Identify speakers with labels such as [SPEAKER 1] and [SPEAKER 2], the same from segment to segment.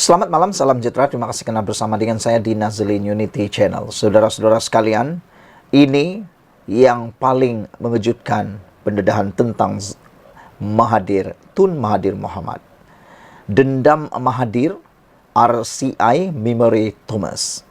[SPEAKER 1] Selamat malam, salam sejahtera. Terima kasih karena bersama dengan saya di Nazlin Unity Channel. Saudara-saudara sekalian, ini yang paling mengejutkan, pendedahan tentang Mahathir, Tun Mahathir Mohamad. Dendam Mahathir, RCI Memory Thomas.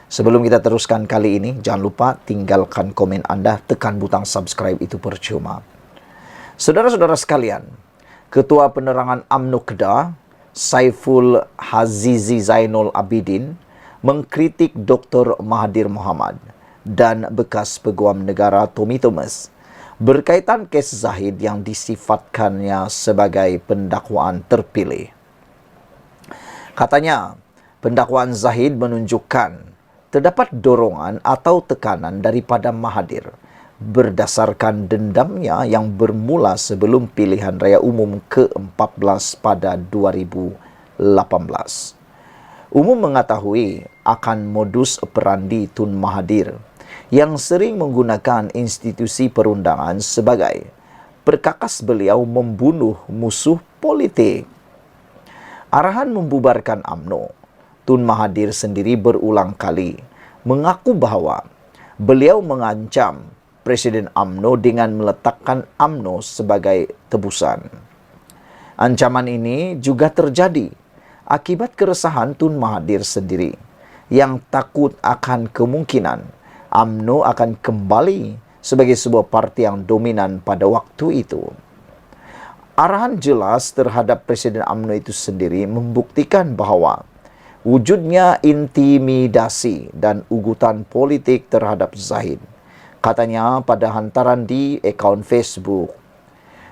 [SPEAKER 1] Sebelum kita teruskan kali ini, jangan lupa tinggalkan komen Anda, tekan butang subscribe, itu percuma. Saudara-saudara sekalian, Ketua Penerangan UMNO Kedah, Saiful Hazizi Zainul Abidin, mengkritik Dr. Mahathir Mohamad dan bekas Peguam Negara Tommy Thomas berkaitan kes Zahid yang disifatkannya sebagai pendakwaan terpilih. Katanya, pendakwaan Zahid menunjukkan terdapat dorongan atau tekanan daripada Mahathir berdasarkan dendamnya yang bermula sebelum pilihan raya umum ke-14 pada 2018. Umum mengetahui akan modus operandi Tun Mahathir yang sering menggunakan institusi perundangan sebagai perkakas beliau membunuh musuh politik. Arahan membubarkan UMNO, Tun Mahathir sendiri berulang kali mengaku bahawa beliau mengancam Presiden UMNO dengan meletakkan UMNO sebagai tebusan. Ancaman ini juga terjadi akibat keresahan Tun Mahathir sendiri yang takut akan kemungkinan UMNO akan kembali sebagai sebuah parti yang dominan pada waktu itu. Arahan jelas terhadap Presiden UMNO itu sendiri membuktikan bahawa wujudnya intimidasi dan ugutan politik terhadap Zahid. Katanya pada hantaran di akaun Facebook.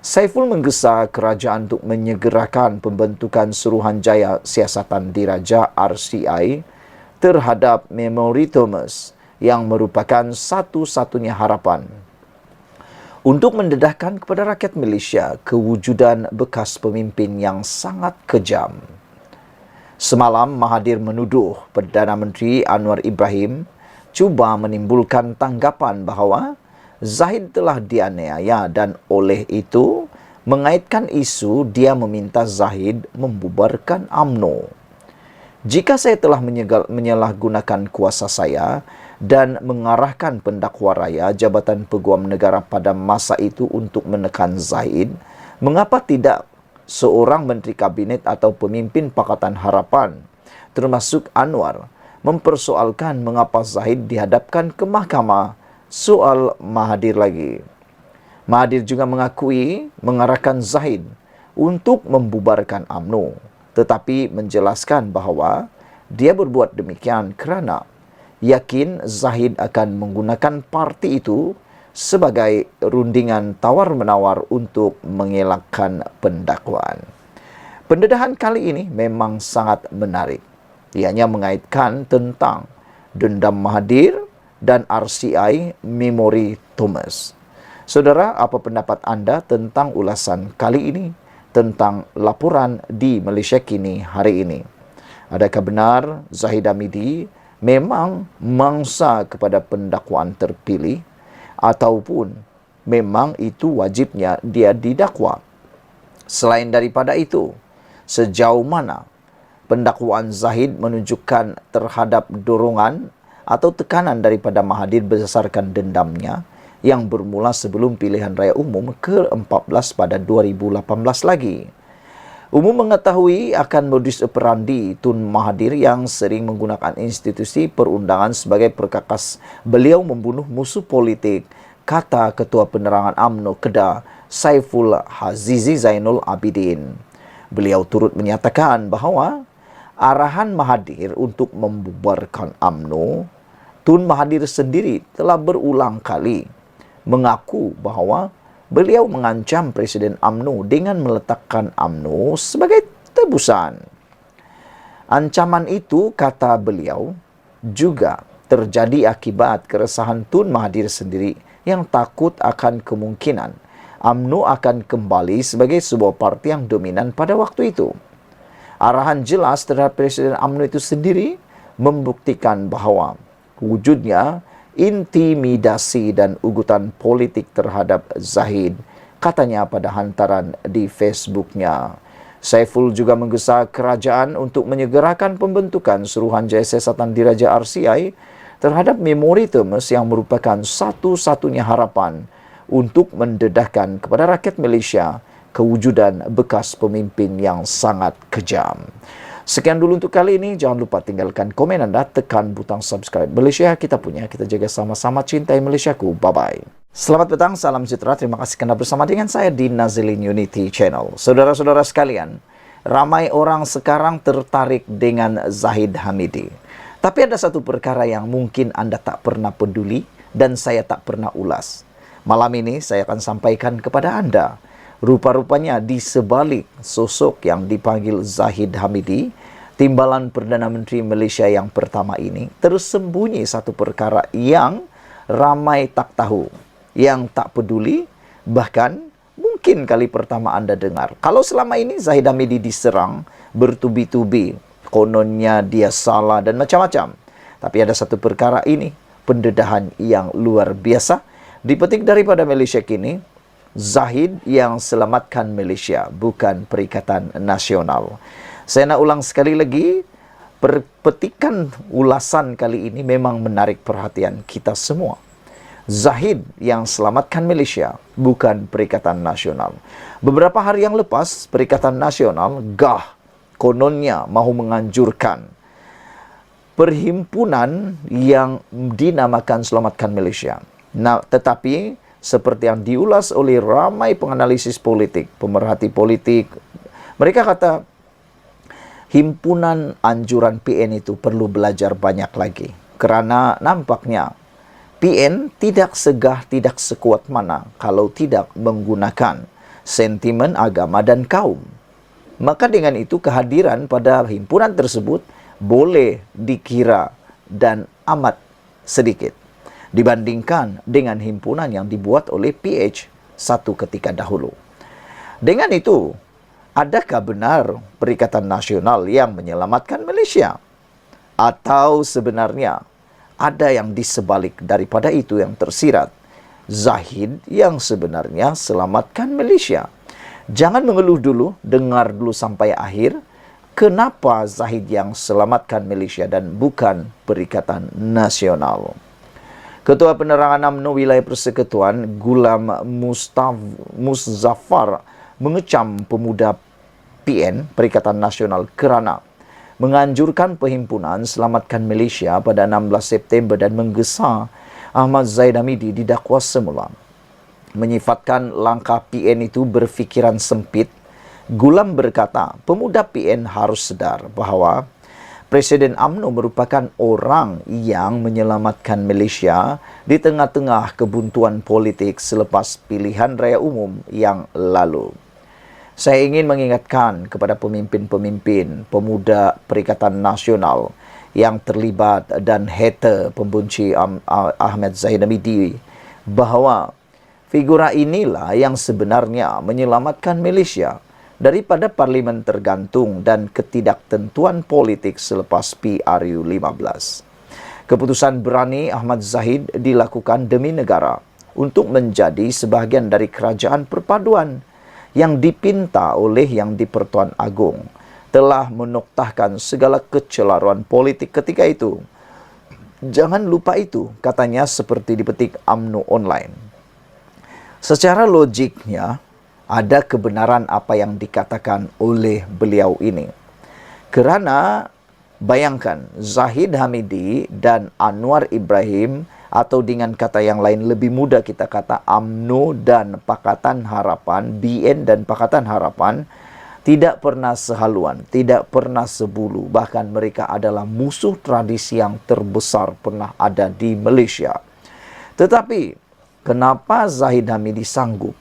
[SPEAKER 1] Saiful menggesa kerajaan untuk menyegerakan pembentukan Suruhanjaya Siasatan Diraja RCI terhadap Memory Thomas yang merupakan satu-satunya harapan untuk mendedahkan kepada rakyat Malaysia kewujudan bekas pemimpin yang sangat kejam. Semalam Mahathir menuduh Perdana Menteri Anwar Ibrahim cuba menimbulkan tanggapan bahawa Zahid telah dianiaya dan oleh itu mengaitkan isu dia meminta Zahid membubarkan UMNO. Jika saya telah menyalahgunakan kuasa saya dan mengarahkan pendakwa raya Jabatan Peguam Negara pada masa itu untuk menekan Zahid, mengapa tidak seorang menteri kabinet atau pemimpin Pakatan Harapan, termasuk Anwar, mempersoalkan mengapa Zahid dihadapkan ke mahkamah soal Mahathir lagi. Mahathir juga mengakui mengarahkan Zahid untuk membubarkan UMNO, tetapi menjelaskan bahawa dia berbuat demikian kerana yakin Zahid akan menggunakan parti itu sebagai rundingan tawar-menawar untuk mengelakkan pendakwaan. Pendedahan kali ini memang sangat menarik. Ianya mengaitkan tentang dendam Mahathir dan RCI Memory Thomas. Saudara, apa pendapat anda tentang ulasan kali ini, tentang laporan di Malaysia Kini hari ini? Adakah benar Zahid Hamidi memang mangsa kepada pendakwaan terpilih, ataupun memang itu wajibnya dia didakwa? Selain daripada itu, sejauh mana pendakwaan Zahid menunjukkan terhadap dorongan atau tekanan daripada Mahathir berdasarkan dendamnya yang bermula sebelum pilihan raya umum ke-14 pada 2018 lagi. Umum mengetahui akan modus operandi Tun Mahathir yang sering menggunakan institusi perundangan sebagai perkakas beliau membunuh musuh politik, kata Ketua Penerangan UMNO Kedah, Saiful Hazizi Zainul Abidin. Beliau turut menyatakan bahawa arahan Mahathir untuk membubarkan UMNO, Tun Mahathir sendiri telah berulang kali mengaku bahawa beliau mengancam Presiden UMNO dengan meletakkan UMNO sebagai tebusan. Ancaman itu, kata beliau, juga terjadi akibat keresahan Tun Mahathir sendiri yang takut akan kemungkinan UMNO akan kembali sebagai sebuah parti yang dominan pada waktu itu. Arahan jelas terhadap Presiden UMNO itu sendiri membuktikan bahawa wujudnya intimidasi dan ugutan politik terhadap Zahid, katanya pada hantaran di Facebooknya. Saiful juga menggesa kerajaan untuk menyegerakan pembentukan Suruhan Jaya Siasatan Diraja RCI terhadap memori Temes yang merupakan satu-satunya harapan untuk mendedahkan kepada rakyat Malaysia kewujudan bekas pemimpin yang sangat kejam. Sekian dulu untuk kali ini. Jangan lupa tinggalkan komen anda, tekan butang subscribe. Malaysia kita punya, kita jaga sama-sama, cintai Malaysiaku. Bye-bye. Selamat petang, salam sejahtera. Terima kasih kerana bersama dengan saya di Nazilin Unity Channel. Saudara-saudara sekalian, ramai orang sekarang tertarik dengan Zahid Hamidi. Tapi ada satu perkara yang mungkin anda tak pernah peduli dan saya tak pernah ulas. Malam ini saya akan sampaikan kepada anda. Rupa-rupanya di sebalik sosok yang dipanggil Zahid Hamidi, timbalan Perdana Menteri Malaysia yang pertama ini, tersembunyi satu perkara yang ramai tak tahu, yang tak peduli, bahkan mungkin kali pertama anda dengar. Kalau selama ini Zahid Hamidi diserang bertubi-tubi, kononnya dia salah dan macam-macam. Tapi ada satu perkara ini, pendedahan yang luar biasa, dipetik daripada Malaysia kini. Zahid yang selamatkan Malaysia, bukan Perikatan Nasional. Saya nak ulang sekali lagi, petikan ulasan kali ini memang menarik perhatian kita semua. Zahid yang selamatkan Malaysia, bukan Perikatan Nasional. Beberapa hari yang lepas, Perikatan Nasional kononnya mahu menganjurkan perhimpunan yang dinamakan Selamatkan Malaysia. Nah, tetapi seperti yang diulas oleh ramai penganalisis politik, pemerhati politik, mereka kata himpunan anjuran PN itu perlu belajar banyak lagi. Kerana nampaknya PN tidak segah, tidak sekuat mana kalau tidak menggunakan sentimen agama dan kaum. Maka dengan itu kehadiran pada himpunan tersebut boleh dikira dan amat sedikit dibandingkan dengan himpunan yang dibuat oleh PH satu ketika dahulu. Dengan itu, adakah benar Perikatan Nasional yang menyelamatkan Malaysia? Atau sebenarnya ada yang disebalik daripada itu yang tersirat? Zahid yang sebenarnya selamatkan Malaysia. Jangan mengeluh dulu, dengar dulu sampai akhir. Kenapa Zahid yang selamatkan Malaysia dan bukan Perikatan Nasional? Ketua Penerangan UMNO Wilayah Persekutuan Gulam Muzaffar mengecam pemuda PN Perikatan Nasional kerana menganjurkan perhimpunan Selamatkan Malaysia pada 16 September dan menggesa Ahmad Zahid Hamidi didakwa semula. Menyifatkan langkah PN itu berfikiran sempit, Gulam berkata pemuda PN harus sedar bahawa Presiden UMNO merupakan orang yang menyelamatkan Malaysia di tengah-tengah kebuntuan politik selepas pilihan raya umum yang lalu. Saya ingin mengingatkan kepada pemimpin-pemimpin pemuda Perikatan Nasional yang terlibat dan hater pembenci Ahmad Zahid Hamidi bahawa figura inilah yang sebenarnya menyelamatkan Malaysia daripada parlimen tergantung dan ketidaktentuan politik selepas PRU 15. Keputusan berani Ahmad Zahid dilakukan demi negara untuk menjadi sebahagian dari kerajaan perpaduan yang dipinta oleh Yang di-Pertuan Agong telah menoktahkan segala kecelaruan politik ketika itu. Jangan lupa itu, katanya seperti dipetik UMNO Online. Secara logiknya, ada kebenaran apa yang dikatakan oleh beliau ini. Kerana bayangkan Zahid Hamidi dan Anwar Ibrahim, atau dengan kata yang lain lebih mudah kita kata UMNO dan Pakatan Harapan, BN dan Pakatan Harapan, tidak pernah sehaluan, tidak pernah sebulu. Bahkan mereka adalah musuh tradisi yang terbesar pernah ada di Malaysia. Tetapi kenapa Zahid Hamidi sanggup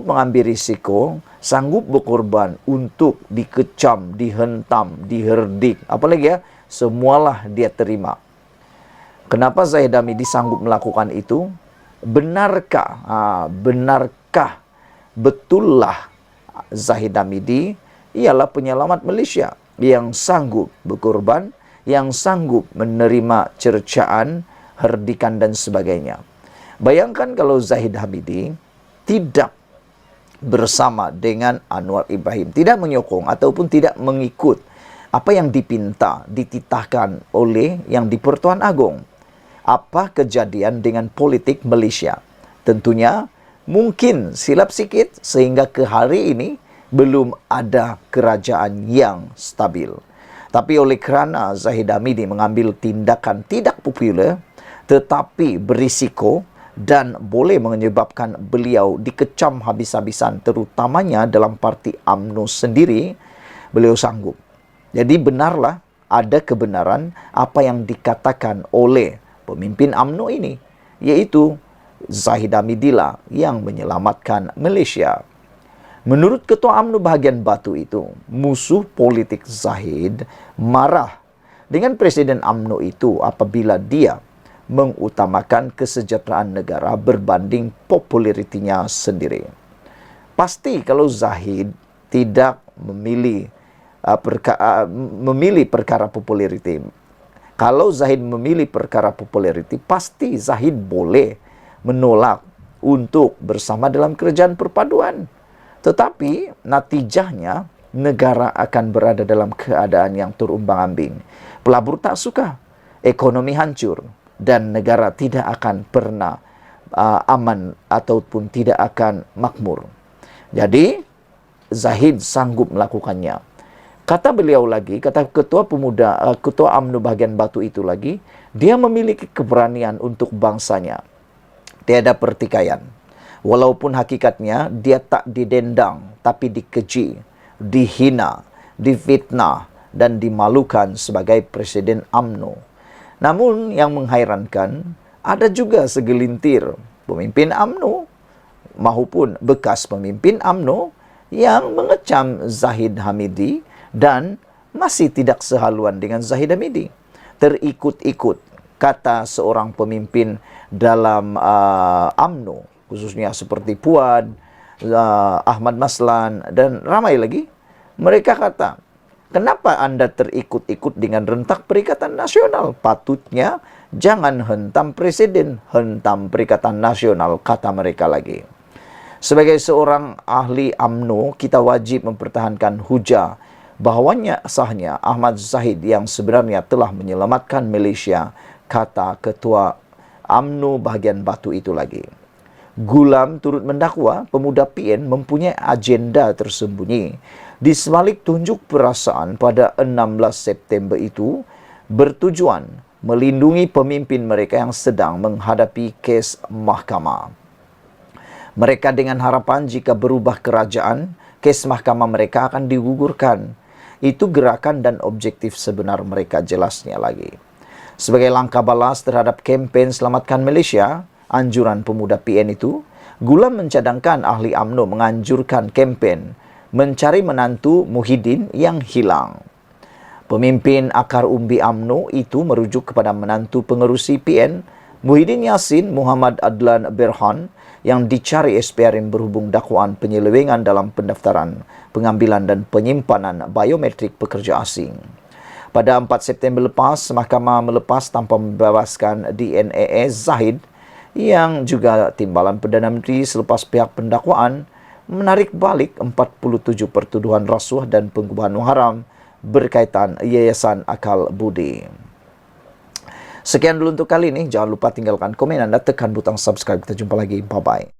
[SPEAKER 1] mengambil risiko, sanggup berkorban untuk dikecam, dihentam, diherdik, apalagi ya, semualah dia terima. Kenapa Zahid Hamidi sanggup melakukan itu? Benarkah, betullah Zahid Hamidi ialah penyelamat Malaysia yang sanggup berkorban, yang sanggup menerima cercaan, herdikan dan sebagainya. Bayangkan kalau Zahid Hamidi tidak bersama dengan Anwar Ibrahim, tidak menyokong ataupun tidak mengikut apa yang dipinta, dititahkan oleh yang di Pertuan Agong. Apa kejadian dengan politik Malaysia? Tentunya mungkin silap sikit sehingga ke hari ini belum ada kerajaan yang stabil. Tapi oleh kerana Zahid Hamidi mengambil tindakan tidak popular tetapi berisiko dan boleh menyebabkan beliau dikecam habis-habisan, terutamanya dalam parti UMNO sendiri, beliau sanggup. Jadi benarlah ada kebenaran apa yang dikatakan oleh pemimpin UMNO ini, yaitu Zahid Hamidi lah yang menyelamatkan Malaysia. Menurut Ketua UMNO bahagian Batu itu, musuh politik Zahid marah dengan Presiden UMNO itu apabila dia mengutamakan kesejahteraan negara berbanding popularitinya sendiri. Pasti kalau Zahid tidak memilih perkara populariti. Kalau Zahid memilih perkara populariti, pasti Zahid boleh menolak untuk bersama dalam kerajaan perpaduan. Tetapi natijahnya negara akan berada dalam keadaan yang terumbang-ambing. Pelabur tak suka, ekonomi hancur, dan negara tidak akan pernah aman ataupun tidak akan makmur. Jadi Zahid sanggup melakukannya. Kata beliau lagi, kata Ketua UMNO bahagian Batu itu lagi, dia memiliki keberanian untuk bangsanya. Tiada pertikaian. Walaupun hakikatnya dia tak didendang, tapi dikeji, dihina, difitnah, dan dimalukan sebagai Presiden UMNO. Namun yang menghairankan, ada juga segelintir pemimpin UMNO maupun bekas pemimpin UMNO yang mengecam Zahid Hamidi dan masih tidak sehaluan dengan Zahid Hamidi. Terikut-ikut kata seorang pemimpin dalam UMNO, khususnya seperti Puan, Ahmad Maslan, dan ramai lagi. Mereka kata, kenapa Anda terikut-ikut dengan rentak Perikatan Nasional? Patutnya jangan hentam Presiden, hentam Perikatan Nasional, kata mereka lagi. Sebagai seorang ahli UMNO, kita wajib mempertahankan hujah bahawanya sahnya Ahmad Zahid yang sebenarnya telah menyelamatkan Malaysia, kata Ketua UMNO bahagian Batu itu lagi. Gulam turut mendakwa pemuda PN mempunyai agenda tersembunyi di sebalik tunjuk perasaan pada 16 September itu bertujuan melindungi pemimpin mereka yang sedang menghadapi kes mahkamah. Mereka dengan harapan jika berubah kerajaan, kes mahkamah mereka akan digugurkan. Itu gerakan dan objektif sebenar mereka, jelasnya lagi. Sebagai langkah balas terhadap kempen Selamatkan Malaysia, anjuran pemuda PN itu, Gulam mencadangkan ahli UMNO menganjurkan kempen mencari menantu Muhyiddin yang hilang. Pemimpin akar umbi UMNO itu merujuk kepada menantu pengerusi PN, Muhyiddin Yassin Muhammad Adlan Berhan, yang dicari SPRM berhubung dakwaan penyelewengan dalam pendaftaran, pengambilan dan penyimpanan biometrik pekerja asing. Pada 4 September lepas, mahkamah melepas tanpa membebaskan DNA Zahid yang juga timbalan Perdana Menteri selepas pihak pendakwaan menarik balik 47 pertuduhan rasuah dan pengubahan wang haram berkaitan Yayasan Akal Budi. Sekian dulu untuk kali ini. Jangan lupa tinggalkan komen Anda, tekan butang subscribe. Kita jumpa lagi. Bye-bye.